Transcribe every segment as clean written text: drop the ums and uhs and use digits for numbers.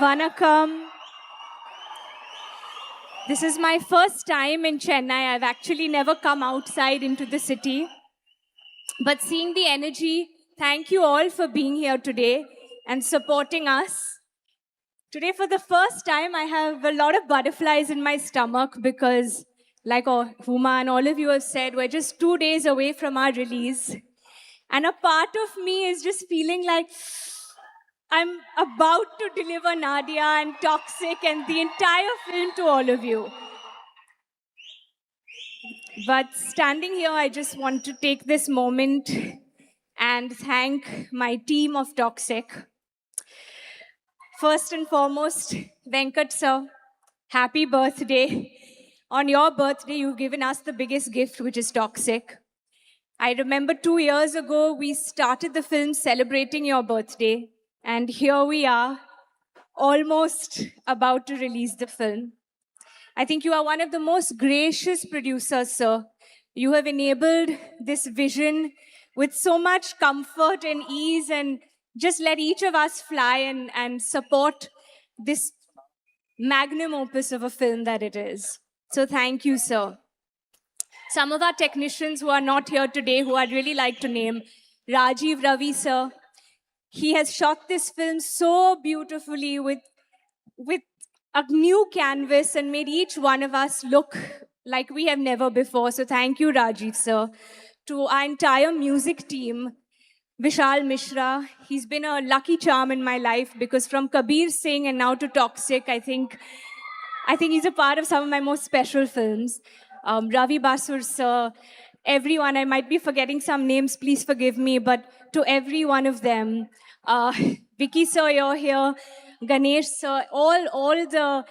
Vanakkam. This is my first time in Chennai. I've actually never come outside into the city. But seeing the energy, thank you all for being here today and supporting us. Today, for the first time, I have a lot of butterflies in my stomach because, like Huma and all of you have said, we're just 2 days away from our release. And a part of me is just feeling like I'm about to deliver Nadia and Toxic and the entire film to all of you. But standing here, I just want to take this moment and thank my team of Toxic. First and foremost, Venkat sir, happy birthday. On your birthday, you've given us the biggest gift, which is Toxic. I remember 2 years ago, we started the film celebrating your birthday, and here we are, almost about to release the film. I think you are one of the most gracious producers, sir. You have enabled this vision with so much comfort and ease, and just let each of us fly and support this magnum opus of a film that it is. So thank you, sir. Some of our technicians who are not here today, who I'd really like to name, Rajiv Ravi, sir. He has shot this film so beautifully with a new canvas and made each one of us look like we have never before. So thank you, Rajiv, sir. To our entire music team, Vishal Mishra, he's been a lucky charm in my life because from Kabir Singh and now to Toxic, I think he's a part of some of my most special films. Ravi Basur, sir, everyone, I might be forgetting some names, please forgive me, but to every one of them, Vicky sir, you're here, Ganesh sir, all the,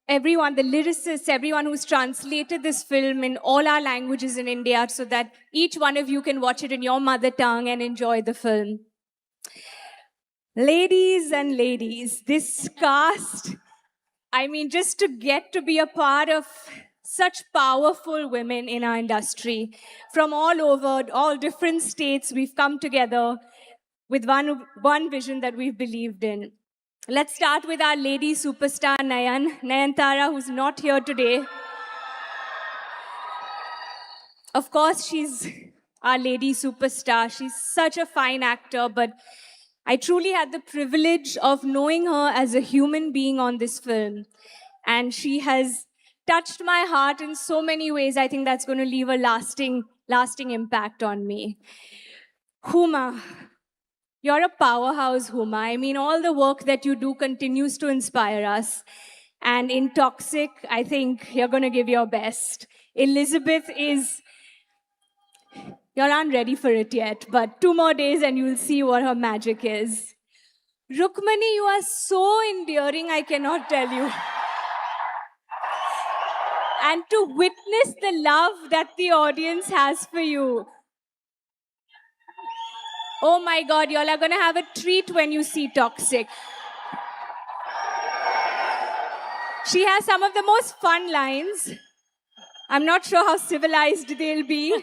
everyone, the lyricists, everyone who's translated this film in all our languages in India so that each one of you can watch it in your mother tongue and enjoy the film. Ladies and ladies, this cast, I mean, just to get to be a part of such powerful women in our industry from all over, all different states, we've come together with one vision that we've believed in. Let's start with our lady superstar, Nayantara, who's not here today. Of course, she's our lady superstar. She's such a fine actor, but I truly had the privilege of knowing her as a human being on this film. And she has touched my heart in so many ways. I think that's going to leave a lasting impact on me. Huma, you're a powerhouse, Huma. I mean, all the work that you do continues to inspire us. And in Toxic, I think you're going to give your best. Elizabeth is, you aren't ready for it yet, but 2 more days and you'll see what her magic is. Rukmani, you are so endearing, I cannot tell you. And to witness the love that the audience has for you. Oh my God, y'all are going to have a treat when you see Toxic. She has some of the most fun lines. I'm not sure how civilized they'll be,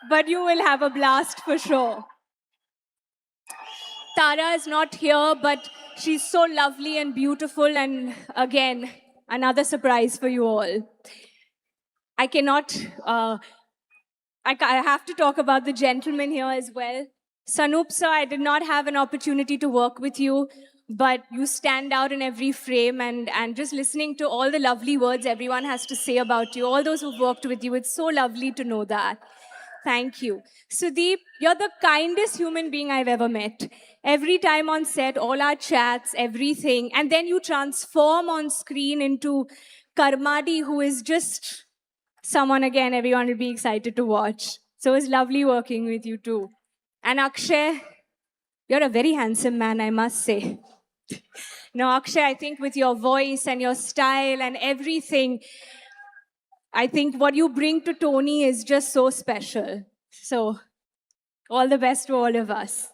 but you will have a blast for sure. Tara is not here, but she's so lovely and beautiful, and again, another surprise for you all. I cannot, I have to talk about the gentleman here as well. Sanup sir, I did not have an opportunity to work with you, but you stand out in every frame, and just listening to all the lovely words everyone has to say about you, all those who've worked with you, it's so lovely to know that. Thank you. Sudeep, you're the kindest human being I've ever met. Every time on set, all our chats, everything, and then you transform on screen into Karmadi, who is just someone, again, everyone will be excited to watch. So it's lovely working with you too. And Akshay, you're a very handsome man, I must say. No, Akshay, I think with your voice and your style and everything, I think what you bring to Tony is just so special. So, all the best to all of us.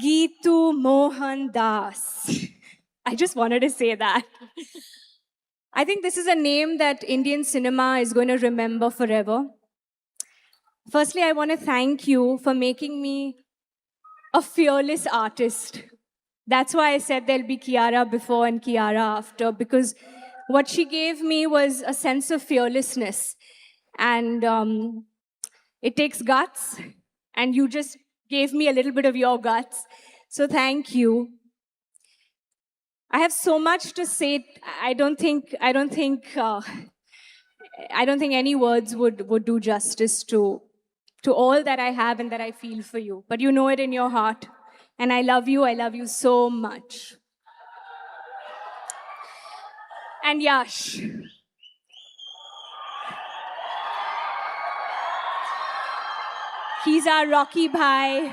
Geetu Mohan Das. I just wanted to say that. I think this is a name that Indian cinema is going to remember forever. Firstly, I want to thank you for making me a fearless artist. That's why I said there'll be Kiara before and Kiara after, because what she gave me was a sense of fearlessness. And it takes guts, and you just gave me a little bit of your guts. So thank you. I have so much to say. I don't think any words would do justice to all that I have and that I feel for you. But you know it in your heart. And I love you. I love you so much. And Yash. He's our Rocky Bhai.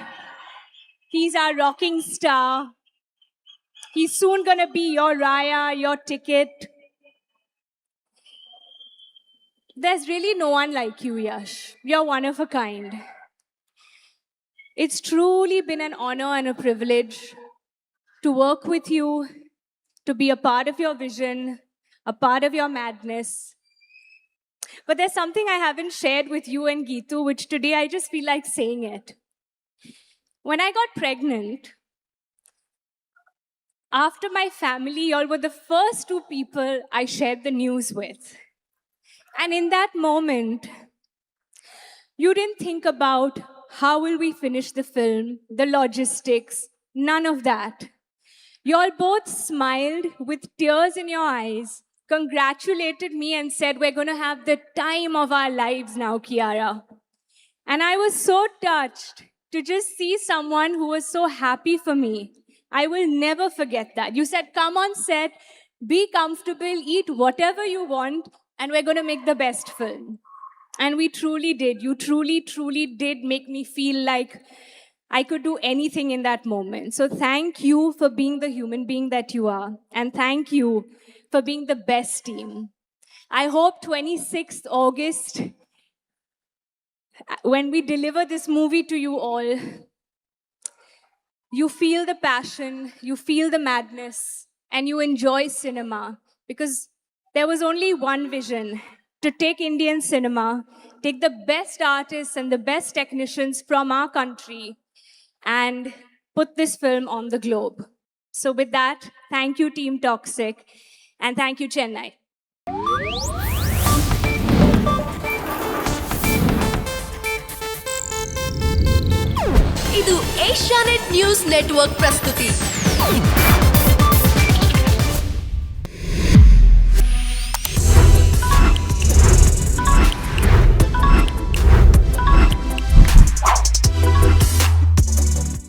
He's our rocking star. He's soon gonna be your Raya, your ticket. There's really no one like you, Yash. You're one of a kind. It's truly been an honor and a privilege to work with you, to be a part of your vision, a part of your madness. But there's something I haven't shared with you and Geetu, which today I just feel like saying it. When I got pregnant, after my family, y'all were the first two people I shared the news with. And in that moment, you didn't think about how will we finish the film, the logistics, none of that. Y'all both smiled with tears in your eyes, congratulated me and said, we're going to have the time of our lives now, Kiara. And I was so touched to just see someone who was so happy for me. I will never forget that. You said, come on set, be comfortable, eat whatever you want, and we're going to make the best film. And we truly did. You truly, truly did make me feel like I could do anything in that moment. So thank you for being the human being that you are. And thank you for being the best team. I hope 26th August, when we deliver this movie to you all, you feel the passion, you feel the madness, and you enjoy cinema. Because there was only one vision, to take Indian cinema, take the best artists and the best technicians from our country, and put this film on the globe. So with that, thank you, Team Toxic, and thank you, Chennai. ಇದು Asianet news network ಪ್ರಸ್ತುತಿ.